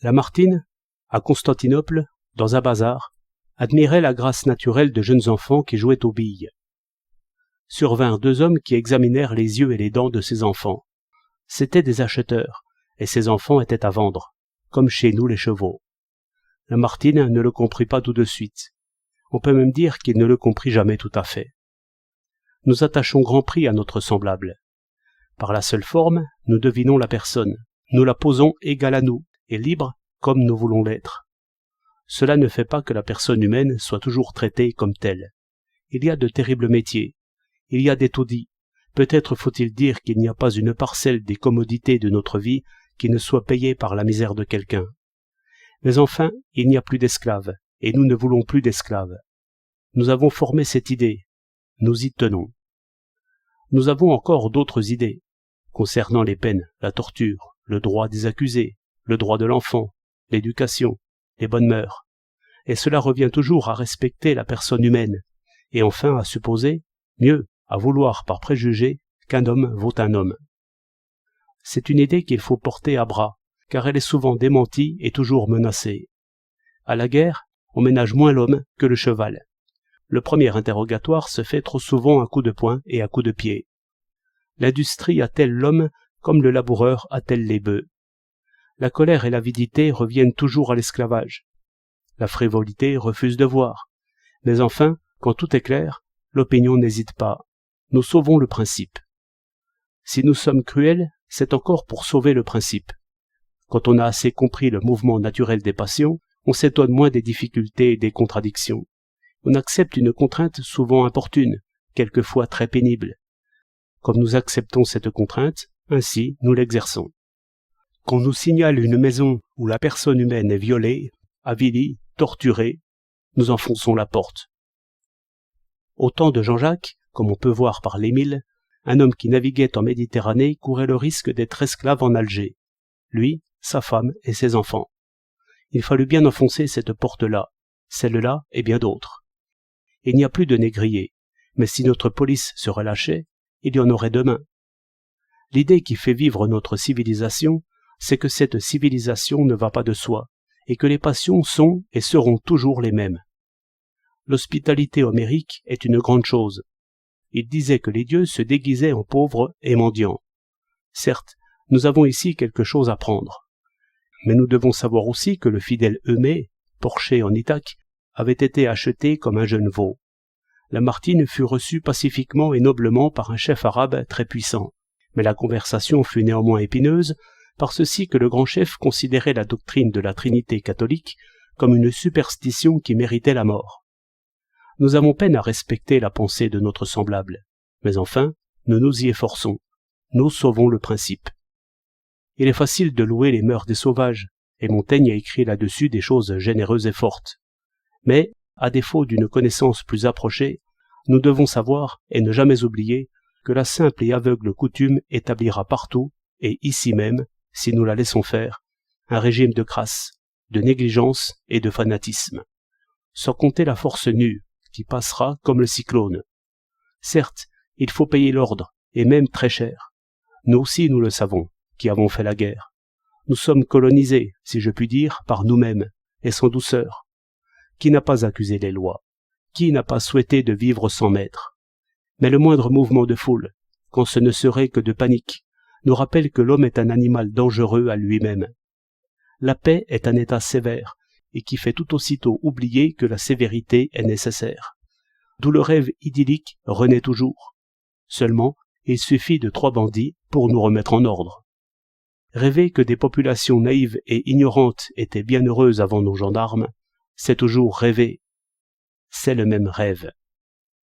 Lamartine, à Constantinople, dans un bazar, admirait la grâce naturelle de jeunes enfants qui jouaient aux billes. Survinrent 2 hommes qui examinèrent les yeux et les dents de ces enfants. C'étaient des acheteurs, et ces enfants étaient à vendre, comme chez nous les chevaux. Lamartine ne le comprit pas tout de suite. On peut même dire qu'il ne le comprit jamais tout à fait. Nous attachons grand prix à notre semblable. Par la seule forme, nous devinons la personne. Nous la posons égale à nous, et libre comme nous voulons l'être. Cela ne fait pas que la personne humaine soit toujours traitée comme telle. Il y a de terribles métiers. Il y a des taudis. Peut-être faut-il dire qu'il n'y a pas une parcelle des commodités de notre vie qui ne soit payée par la misère de quelqu'un. Mais enfin, il n'y a plus d'esclaves, et nous ne voulons plus d'esclaves. Nous avons formé cette idée. Nous y tenons. Nous avons encore d'autres idées, concernant les peines, la torture, le droit des accusés, le droit de l'enfant, l'éducation, les bonnes mœurs. Et cela revient toujours à respecter la personne humaine, et enfin à supposer, mieux, à vouloir par préjugé, qu'un homme vaut un homme. C'est une idée qu'il faut porter à bras, car elle est souvent démentie et toujours menacée. À la guerre, on ménage moins l'homme que le cheval. Le premier interrogatoire se fait trop souvent à coups de poing et à coups de pied. L'industrie attelle l'homme comme le laboureur attelle les bœufs. La colère et l'avidité reviennent toujours à l'esclavage. La frivolité refuse de voir. Mais enfin, quand tout est clair, l'opinion n'hésite pas. Nous sauvons le principe. Si nous sommes cruels, c'est encore pour sauver le principe. Quand on a assez compris le mouvement naturel des passions, on s'étonne moins des difficultés et des contradictions. On accepte une contrainte souvent importune, quelquefois très pénible. Comme nous acceptons cette contrainte, ainsi nous l'exerçons. Qu'on nous signale une maison où la personne humaine est violée, avilie, torturée, nous enfonçons la porte. Au temps de Jean-Jacques, comme on peut voir par l'Émile, un homme qui naviguait en Méditerranée courait le risque d'être esclave en Alger. Lui, sa femme et ses enfants. Il fallut bien enfoncer cette porte-là, celle-là et bien d'autres. Il n'y a plus de négriers, mais si notre police se relâchait, il y en aurait demain. L'idée qui fait vivre notre civilisation, c'est que cette civilisation ne va pas de soi, et que les passions sont et seront toujours les mêmes. L'hospitalité homérique est une grande chose. Il disait que les dieux se déguisaient en pauvres et mendiants. Certes, nous avons ici quelque chose à prendre. Mais nous devons savoir aussi que le fidèle Eumée, porché en Ithaque, avait été acheté comme un jeune veau. Lamartine fut reçu pacifiquement et noblement par un chef arabe très puissant. Mais la conversation fut néanmoins épineuse, par ceci que le grand chef considérait la doctrine de la Trinité catholique comme une superstition qui méritait la mort. Nous avons peine à respecter la pensée de notre semblable, mais enfin, nous nous y efforçons. Nous sauvons le principe. Il est facile de louer les mœurs des sauvages, et Montaigne a écrit là-dessus des choses généreuses et fortes. Mais, à défaut d'une connaissance plus approchée, nous devons savoir, et ne jamais oublier, que la simple et aveugle coutume établira partout, et ici même, si nous la laissons faire, un régime de crasse, de négligence et de fanatisme. Sans compter la force nue, qui passera comme le cyclone. Certes, il faut payer l'ordre, et même très cher. Nous aussi nous le savons, qui avons fait la guerre. Nous sommes colonisés, si je puis dire, par nous-mêmes, et sans douceur. Qui n'a pas accusé les lois? Qui n'a pas souhaité de vivre sans maître? Mais le moindre mouvement de foule, quand ce ne serait que de panique, nous rappelle que l'homme est un animal dangereux à lui-même. La paix est un état sévère, et qui fait tout aussitôt oublier que la sévérité est nécessaire. D'où le rêve idyllique renaît toujours. Seulement, il suffit de 3 bandits pour nous remettre en ordre. Rêver que des populations naïves et ignorantes étaient bien heureuses avant nos gendarmes, c'est toujours rêver. C'est le même rêve.